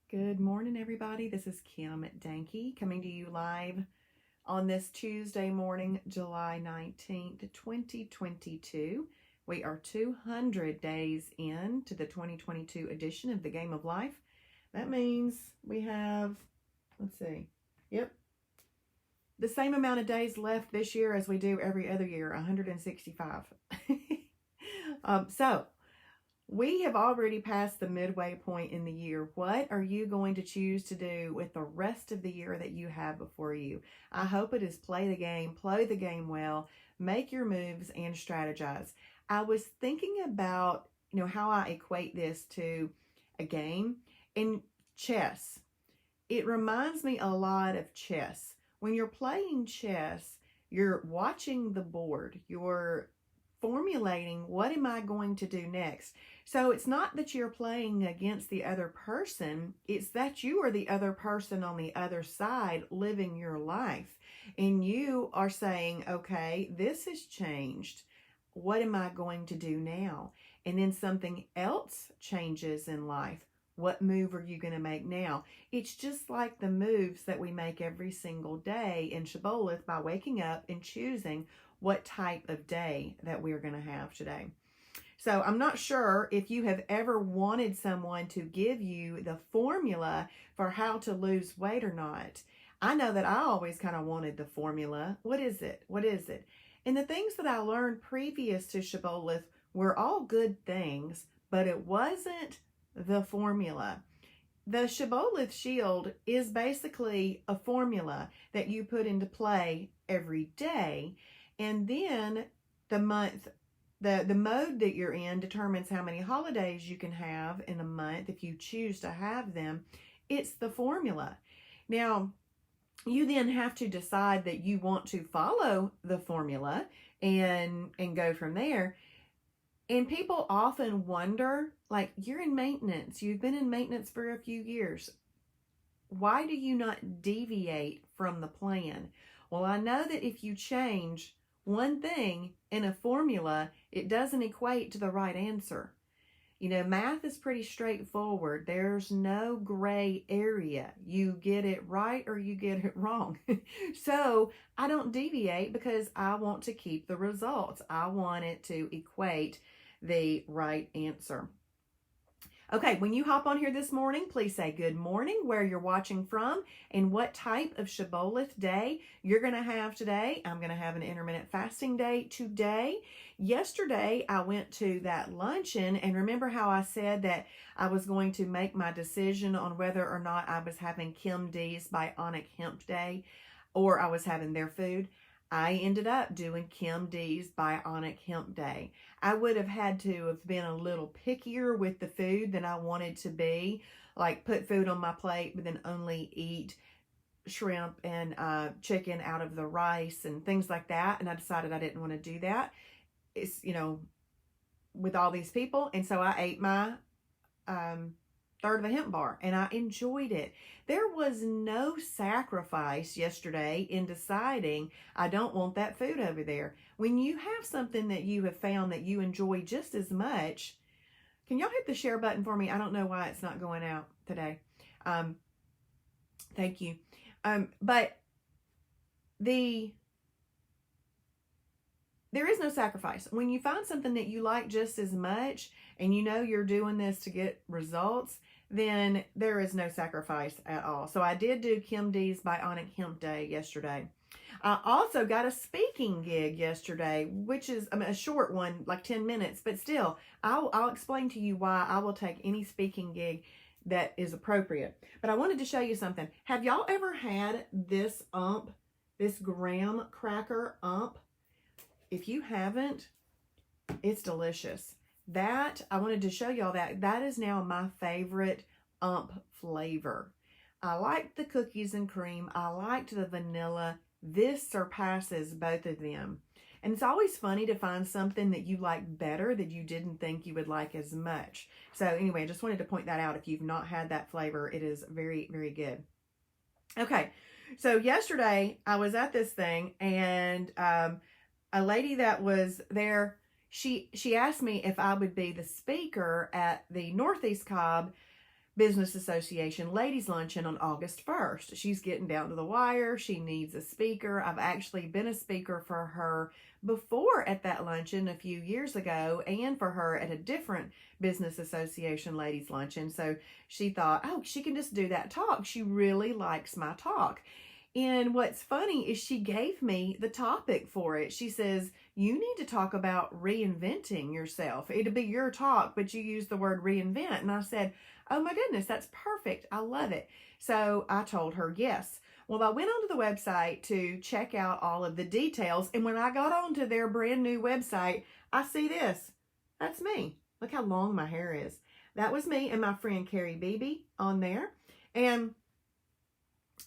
Good morning, everybody. This is Kim Danke coming to you live on this Tuesday morning, July 19th, 2022. We are 200 days into the 2022 edition of the Game of Life. That means we have, let's see, yep, the same amount of days left this year as we do every other year, 165. So, we have already passed the midway point in the year. What are you going to choose to do with the rest of the year that you have before you? I hope it is play the game well, make your moves, and strategize. I was thinking about, how I equate this to a game in chess. It reminds me a lot of chess. When you're playing chess, you're watching the board. You're formulating, what am I going to do next? So it's not that you're playing against the other person, it's that you are the other person on the other side living your life. And you are saying, okay, this has changed. What am I going to do now? And then something else changes in life. What move are you going to make now? It's just like the moves that we make every single day in shibboleth by waking up and choosing what type of day that we're going to have today. So I'm not sure if you have ever wanted someone to give you the formula for how to lose weight or not. I know that I always kind of wanted the formula. What is it? What is it? And the things that I learned previous to shibboleth were all good things, but it wasn't the formula. The shibboleth shield is basically a formula that you put into play every day. And then the month, the mode that you're in determines how many holidays you can have in a month if you choose to have them. It's the formula. Now, you then have to decide that you want to follow the formula and go from there. And people often wonder, like, you're in maintenance. You've been in maintenance for a few years. Why do you not deviate from the plan? Well, I know that if you change one thing in a formula, it doesn't equate to the right answer. Math is pretty straightforward. There's no gray area. You get it right or you get it wrong. So I don't deviate because I want to keep the results. I want it to equate the right answer. Okay, when you hop on here this morning, please say good morning, where you're watching from, and what type of shibboleth day you're going to have today. I'm going to have an intermittent fasting day today. Yesterday, I went to that luncheon, and remember how I said that I was going to make my decision on whether or not I was having Kim D's Bionic Hemp Day or I was having their food? I ended up doing Kim D's Bionic Hemp Day. I would have had to have been a little pickier with the food than I wanted to be, like put food on my plate, but then only eat shrimp and chicken out of the rice and things like that. And I decided I didn't want to do that. It's, with all these people. And so I ate my third of a hemp bar and I enjoyed it. There was no sacrifice yesterday in deciding I don't want that food over there. When you have something that you have found that you enjoy just as much, can y'all hit the share button for me? I don't know why it's not going out today. Thank you. But there is no sacrifice. When you find something that you like just as much and you're doing this to get results, then there is no sacrifice at all. So I did do Kim D's Bionic Hemp Day yesterday. I also got a speaking gig yesterday, which is a short one, like 10 minutes, but still, I'll explain to you why I will take any speaking gig that is appropriate. But I wanted to show you something. Have y'all ever had this graham cracker ump? If you haven't, it's delicious. I wanted to show y'all that is now my favorite ump flavor. I liked the cookies and cream. I liked the vanilla. This surpasses both of them. And it's always funny to find something that you like better that you didn't think you would like as much. So anyway, I just wanted to point that out. If you've not had that flavor, it is very, very good. Okay, so yesterday I was at this thing and a lady that was there, she asked me if I would be the speaker at the Northeast Cobb Business Association Ladies Luncheon on August 1st. She's getting down to the wire. She needs a speaker. I've actually been a speaker for her before at that luncheon a few years ago, and for her at a different Business Association Ladies Luncheon. So she thought, oh, she can just do that talk. She really likes my talk. And what's funny is she gave me the topic for it. She says, you need to talk about reinventing yourself. It'll be your talk, but you use the word reinvent. And I said, oh my goodness, that's perfect. I love it. So I told her yes. Well, I went onto the website to check out all of the details. And when I got onto their brand new website, I see this. That's me. Look how long my hair is. That was me and my friend Carrie Beebe on there. And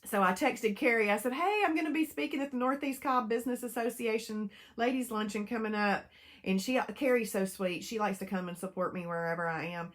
so I texted Carrie. I said, hey, I'm going to be speaking at the Northeast Cobb Business Association Ladies Luncheon coming up. And Carrie's so sweet. She likes to come and support me wherever I am.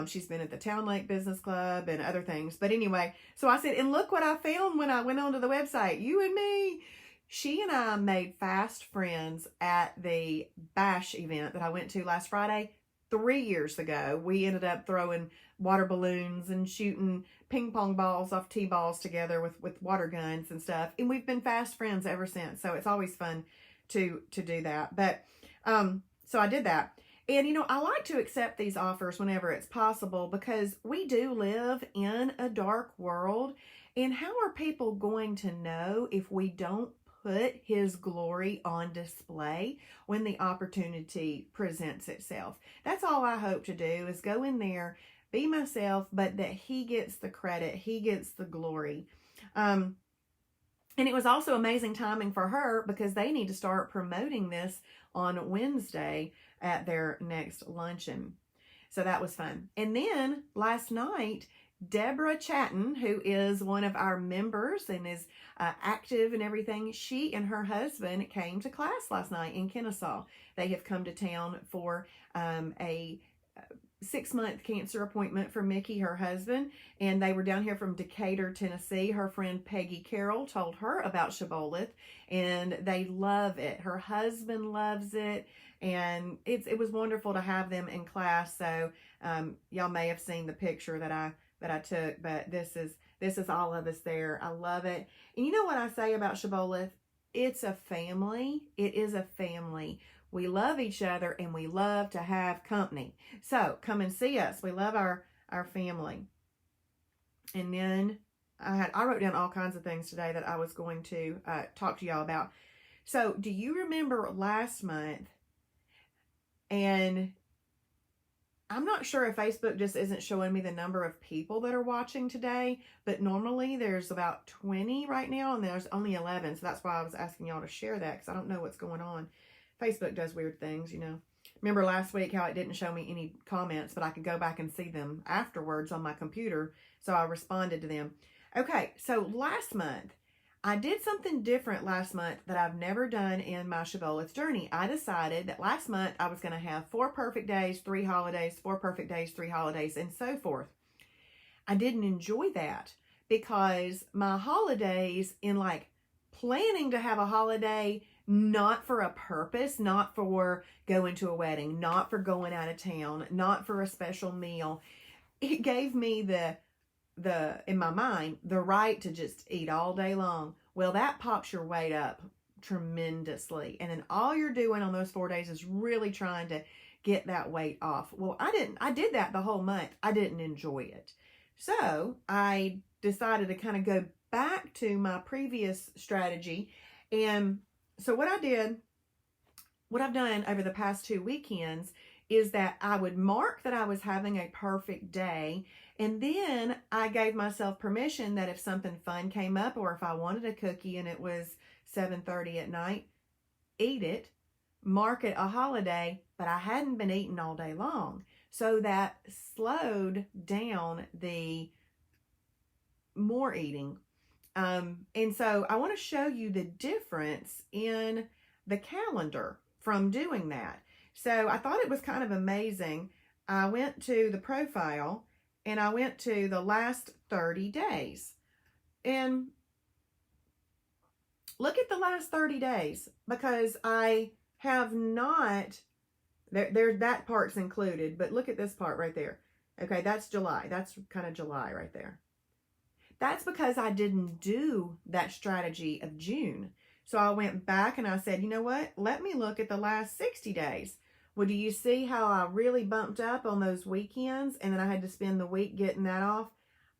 She's been at the Town Lake Business Club and other things. But anyway, so I said, and look what I found when I went onto the website. You and me. She and I made fast friends at the Bash event that I went to last Friday 3 years ago. We ended up throwing water balloons and shooting ping pong balls off T-balls together with water guns and stuff. And we've been fast friends ever since. So it's always fun to do that. But, so I did that. And, you know, I like to accept these offers whenever it's possible, because we do live in a dark world. And how are people going to know if we don't put His glory on display when the opportunity presents itself? That's all I hope to do, is go in there, be myself, but that He gets the credit, He gets the glory. And it was also amazing timing for her, because they need to start promoting this on Wednesday at their next luncheon. So that was fun. And then last night, Deborah Chatton, who is one of our members and is active and everything, she and her husband came to class last night in Kennesaw. They have come to town for a 6-month cancer appointment for Mickey, her husband, and they were down here from Decatur, Tennessee. Her friend Peggy Carroll told her about shibboleth, and they love it. Her husband loves it, and it was wonderful to have them in class. So y'all may have seen the picture that I took, but this is all of us there. I love it. And you know what I say about shibboleth? It's a family. It is a family. We love each other, and we love to have company. So come and see us. We love our family. And then I wrote down all kinds of things today that I was going to talk to y'all about. So do you remember last month? And I'm not sure if Facebook just isn't showing me the number of people that are watching today, but normally there's about 20 right now, and there's only 11. So that's why I was asking y'all to share that, because I don't know what's going on. Facebook does weird things, you know. Remember last week how it didn't show me any comments, but I could go back and see them afterwards on my computer. So I responded to them. Okay, so last month, I did something different last month that I've never done in my shibboleth journey. I decided that last month I was going to have 4 perfect days, 3 holidays, 4 perfect days, 3 holidays, and so forth. I didn't enjoy that, because my holidays, in like planning to have a holiday, not for a purpose, not for going to a wedding, not for going out of town, not for a special meal, it gave me in my mind, the right to just eat all day long. Well, that pops your weight up tremendously. And then all you're doing on those 4 days is really trying to get that weight off. Well, I did that the whole month. I didn't enjoy it. So I decided to kind of go back to my previous strategy. And so what I've done over the past 2 weekends is that I would mark that I was having a perfect day, and then I gave myself permission that if something fun came up, or if I wanted a cookie and it was 7:30 at night, eat it, mark it a holiday, but I hadn't been eating all day long. So that slowed down the more eating. And so I want to show you the difference in the calendar from doing that. So I thought it was kind of amazing. I went to the profile and I went to the last 30 days. And look at the last 30 days, because I have not, that part's included, but look at this part right there. Okay, that's July. That's kind of July right there. That's because I didn't do that strategy of June. So I went back and I said, you know what? Let me look at the last 60 days. Well, do you see how I really bumped up on those weekends and then I had to spend the week getting that off?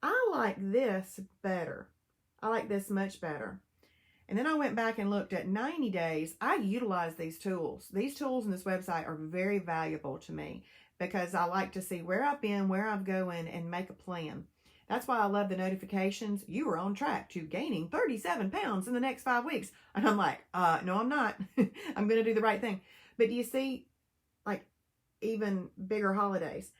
I like this better. I like this much better. And then I went back and looked at 90 days. I utilize these tools. These tools in this website are very valuable to me because I like to see where I've been, where I'm going, and make a plan. That's why I love the notifications. You are on track to gaining 37 pounds in the next 5 weeks. And I'm like, no, I'm not. I'm going to do the right thing. But do you see, like, even bigger holidays?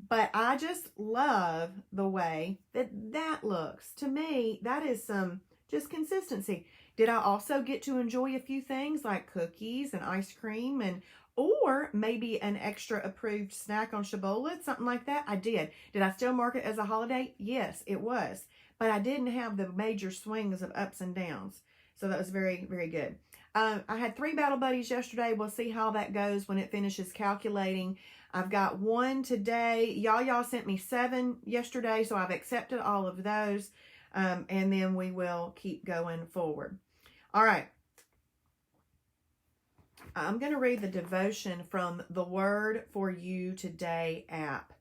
But I just love the way that looks. To me, that is some just consistency. Did I also get to enjoy a few things like cookies and ice cream or maybe an extra approved snack on shibboleth, something like that? I did. Did I still mark it as a holiday? Yes, it was. But I didn't have the major swings of ups and downs. So that was very, very good. I had 3 battle buddies yesterday. We'll see how that goes when it finishes calculating. I've got 1 today. Y'all sent me 7 yesterday, so I've accepted all of those. And then we will keep going forward. All right. I'm going to read the devotion from the Word for You Today app.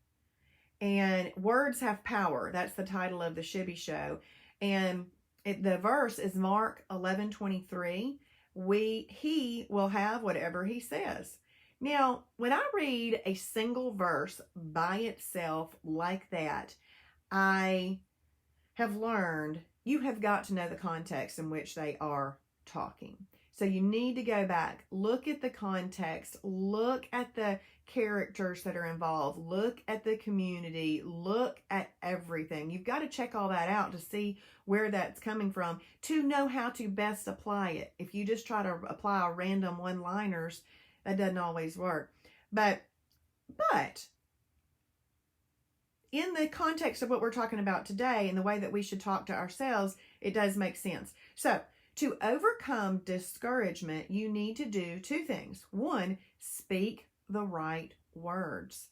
And words have power. That's the title of the Shibby show. And the verse is Mark 11:23. He will have whatever he says. Now, when I read a single verse by itself like that, I have learned you have got to know the context in which they are talking. So you need to go back, look at the context, look at the characters that are involved, look at the community, look at everything. You've got to check all that out to see where that's coming from to know how to best apply it. If you just try to apply random one-liners, that doesn't always work. But in the context of what we're talking about today and the way that we should talk to ourselves, it does make sense. So to overcome discouragement, you need to do 2 things. 1, speak the right words.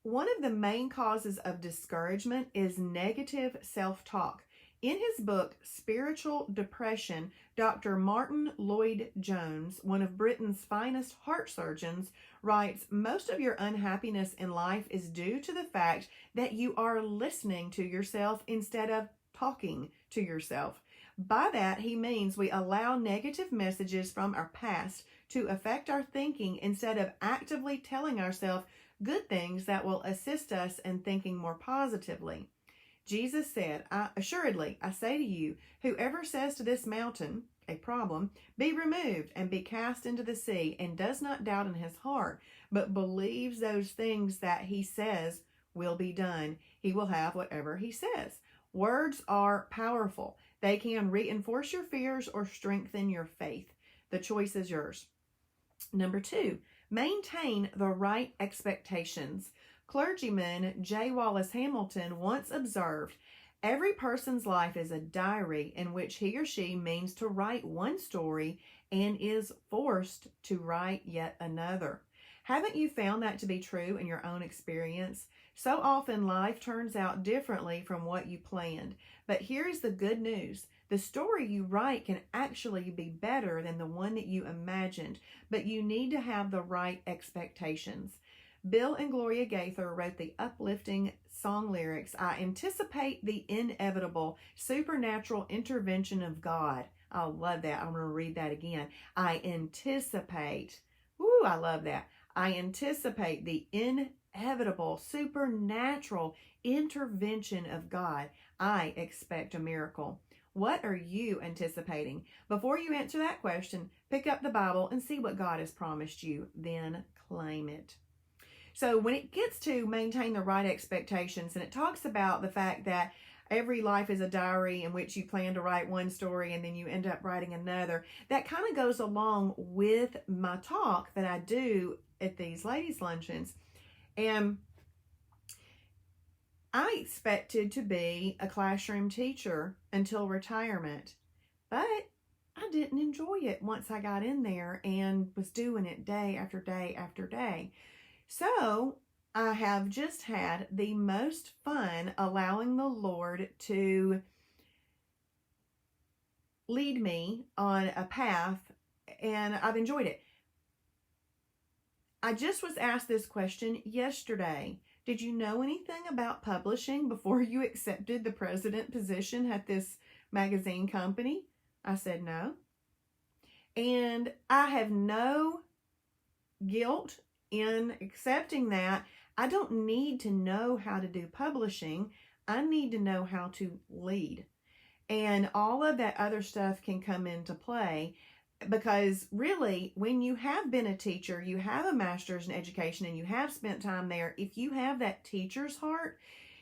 One of the main causes of discouragement is negative self-talk. In his book, Spiritual Depression, Dr. Martin Lloyd-Jones, one of Britain's finest heart surgeons, writes, most of your unhappiness in life is due to the fact that you are listening to yourself instead of talking to yourself. By that, he means we allow negative messages from our past to affect our thinking instead of actively telling ourselves good things that will assist us in thinking more positively. Jesus said, assuredly, I say to you, whoever says to this mountain, a problem, be removed and be cast into the sea, and does not doubt in his heart, but believes those things that he says will be done, he will have whatever he says. Words are powerful. They can reinforce your fears or strengthen your faith. The choice is yours. Number 2, maintain the right expectations. Clergyman J. Wallace Hamilton once observed, every person's life is a diary in which he or she means to write one story and is forced to write yet another. Haven't you found that to be true in your own experience? So often life turns out differently from what you planned. But here's the good news. The story you write can actually be better than the one that you imagined, but you need to have the right expectations. Bill and Gloria Gaither wrote the uplifting song lyrics, I anticipate the inevitable supernatural intervention of God. I love that. I'm going to read that again. I anticipate. Ooh, I love that. I anticipate the inevitable supernatural intervention of God. I expect a miracle. What are you anticipating? Before you answer that question, pick up the Bible and see what God has promised you. Then claim it. So when it gets to maintain the right expectations, and it talks about the fact that every life is a diary in which you plan to write one story and then you end up writing another, that kind of goes along with my talk that I do at these ladies' luncheons. And I expected to be a classroom teacher until retirement, but I didn't enjoy it once I got in there and was doing it day after day after day. So I have just had the most fun allowing the Lord to lead me on a path, and I've enjoyed it. I just was asked this question yesterday. Did you know anything about publishing before you accepted the president position at this magazine company? I said no. And I have no guilt in accepting that. I don't need to know how to do publishing. I need to know how to lead. And all of that other stuff can come into play, because really, when you have been a teacher, you have a master's in education, and you have spent time there, if you have that teacher's heart,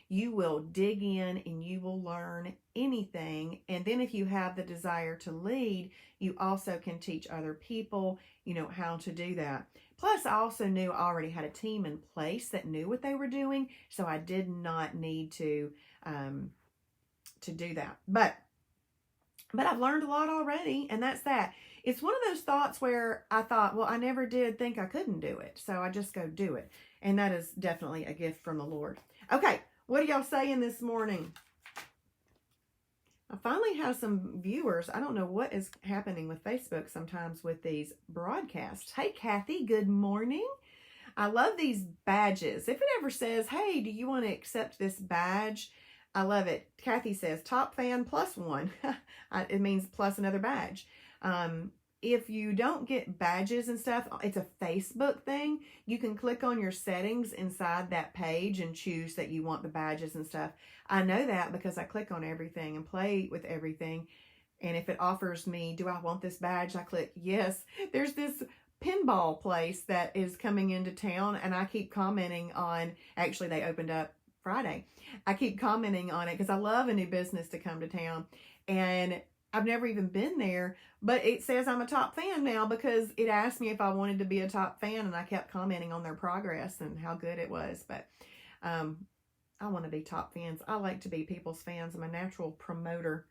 you will dig in and you will learn anything. And then if you have the desire to lead, you also can teach other people, how to do that. Plus, I also knew I already had a team in place that knew what they were doing, so I did not need to do that. But I've learned a lot already, and that's that. It's one of those thoughts where I thought, well, I never did think I couldn't do it, so I just go do it. And that is definitely a gift from the Lord. Okay, what are y'all saying this morning? I finally have some viewers. I don't know what is happening with Facebook sometimes with these broadcasts. Hey, Kathy, good morning. I love these badges. If it ever says, hey, do you want to accept this badge? I love it. Kathy says, top fan plus one. It means plus another badge. If you don't get badges and stuff, it's a Facebook thing. You can click on your settings inside that page and choose that you want the badges and stuff. I know that because I click on everything and play with everything. And if it offers me, do I want this badge? I click yes. There's this pinball place that is coming into town, and I keep commenting on, actually they opened up Friday. I keep commenting on it because I love a new business to come to town, and I've never even been there, but it says I'm a top fan now because it asked me if I wanted to be a top fan, and I kept commenting on their progress and how good it was. But I want to be top fans. I like to be people's fans. I'm a natural promoter.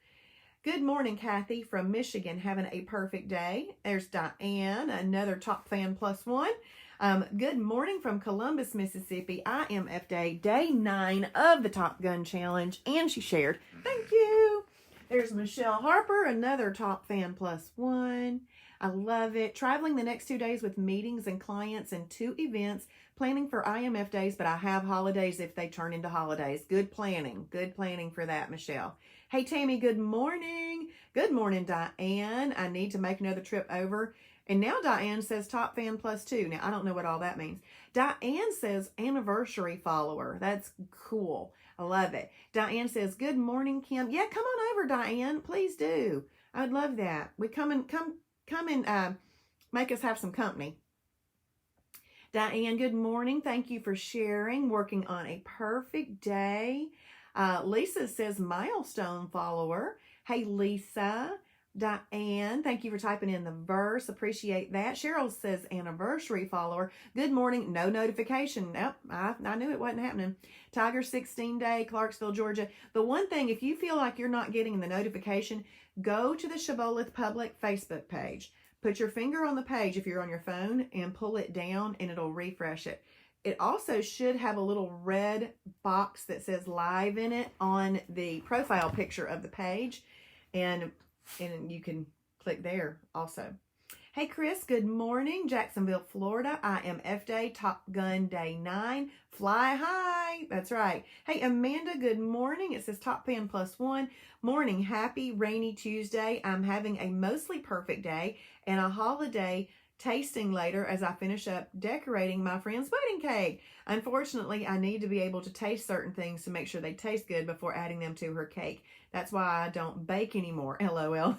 Good morning, Kathy from Michigan, having a perfect day. There's Diane, another top fan plus one. Good morning from Columbus, Mississippi. IMF day 9 of the Top Gun Challenge, and she shared. Thank you. There's Michelle Harper, another top fan plus one. I love it. Traveling the next 2 days with meetings and clients and 2 events. Planning for IMF days, but I have holidays if they turn into holidays. Good planning. Good planning for that, Michelle. Hey, Tammy, good morning. Good morning, Diane. I need to make another trip over. And now Diane says top fan plus 2. Now, I don't know what all that means. Diane says anniversary follower. That's cool. I love it. Diane says, good morning, Kim. Yeah, come on over, Diane. Please do. I would love that. We come and make us have some company. Diane, good morning. Thank you for sharing. Working on a perfect day. Lisa says milestone follower. Hey, Lisa. Diane, thank you for typing in the verse. Appreciate that. Cheryl says anniversary follower. Good morning. No notification. Nope, I knew it wasn't happening. Tiger 16 day, Clarksville, Georgia. The one thing, if you feel like you're not getting the notification, go to the Shibboleth public Facebook page. Put your finger on the page if you're on your phone and pull it down, and it'll refresh it. It also should have a little red box that says live in it on the profile picture of the page. And you can click there also. Hey, Chris, good morning. Jacksonville, Florida. IMF day, Top Gun day 9. Fly high. That's right. Hey, Amanda, good morning. It says top fan plus one. Morning. Happy rainy Tuesday. I'm having a mostly perfect day and a holiday tasting later as I finish up decorating my friend's wedding cake. Unfortunately, I need to be able to taste certain things to make sure they taste good before adding them to her cake. That's why I don't bake anymore. LOL.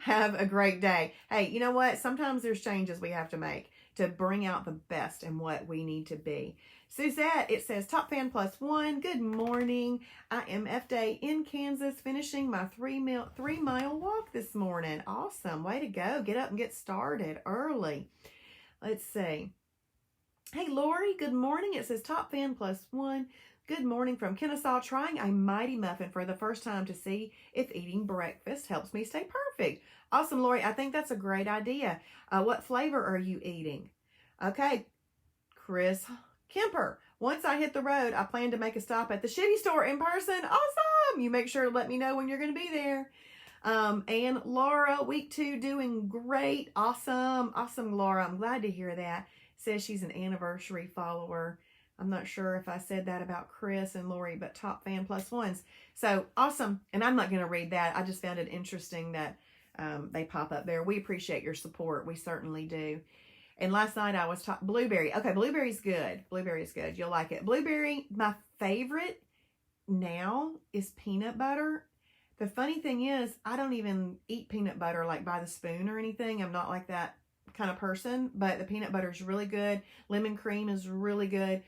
Have a great day. Hey, you know what? Sometimes there's changes we have to make to bring out the best in what we need to be. Suzette, it says top fan plus one. Good morning. IMF day in Kansas, finishing my 3-mile walk this morning. Awesome. Way to go. Get up and get started early. Let's see. Hey, Lori, good morning. It says top fan plus one. Good morning from Kennesaw, trying a mighty muffin for the first time to see if eating breakfast helps me stay perfect. Awesome, Lori. I think that's a great idea. What flavor are you eating? Okay, Chris Kemper. Once I hit the road, I plan to make a stop at the Shibby store in person. Awesome! You make sure to let me know when you're going to be there. And Laura, week 2, doing great. Awesome. Awesome, Laura. I'm glad to hear that. Says she's an anniversary follower. I'm not sure if I said that about Chris and Lori, but top fan +1s. So awesome. And I'm not going to read that. I just found it interesting that they pop up there. We appreciate your support. We certainly do. And last night I was talking blueberry. Okay, blueberry's good. Blueberry is good. You'll like it. Blueberry, my favorite now is peanut butter. The funny thing is, I don't even eat peanut butter like by the spoon or anything. I'm not like that kind of person, but the peanut butter is really good. Lemon cream is really good.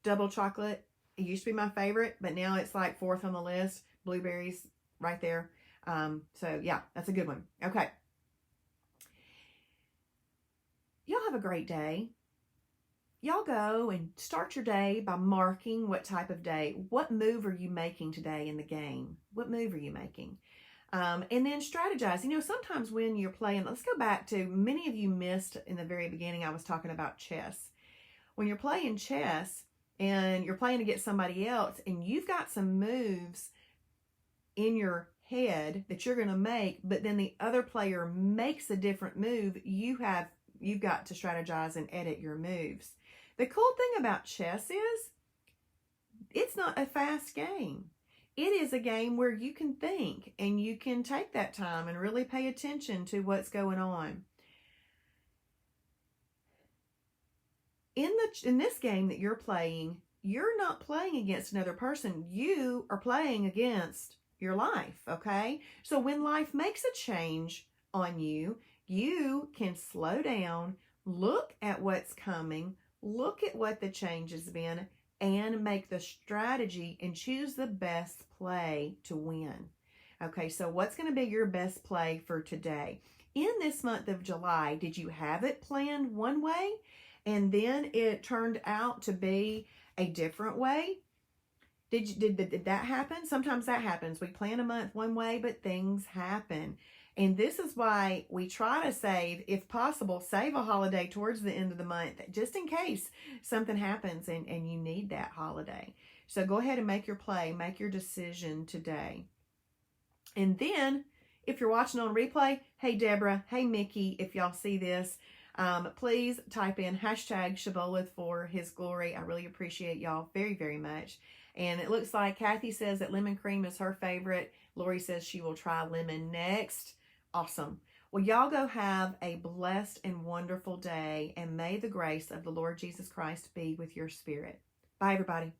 Double chocolate, it used to be my favorite, but now it's like 4th on the list. Blueberries right there. So yeah, that's a good one. Okay. Y'all have a great day. Y'all go and start your day by marking what type of day. What move are you making today in the game? What move are you making? And then strategize. You know, sometimes when you're playing, let's go back to, many of you missed in the very beginning, I was talking about chess. When you're playing chess and you're playing against somebody else and you've got some moves in your head that you're going to make, but then the other player makes a different move, you've got to strategize and edit your moves. The cool thing about chess is it's not a fast game. It is a game where you can think and you can take that time and really pay attention to what's going on. In this game that you're playing, you're not playing against another person. You are playing against your life, okay? So when life makes a change on you, you can slow down, look at what's coming, look at what the change has been, and make the strategy and choose the best play to win. Okay, so what's going to be your best play for today? In this month of July, did you have it planned one way and then it turned out to be a different way? Did that happen? Sometimes that happens. We plan a month one way, but things happen. And this is why we try to save, if possible, save a holiday towards the end of the month, just in case something happens and you need that holiday. So go ahead and make your play, make your decision today. And then, if you're watching on replay, hey Deborah, hey Mickey, if y'all see this, please type in hashtag shibboleth for his glory. I really appreciate y'all very, very much. And it looks like Kathy says that lemon cream is her favorite. Lori says she will try lemon next. Awesome. Well, y'all go have a blessed and wonderful day, and may the grace of the Lord Jesus Christ be with your spirit. Bye, everybody.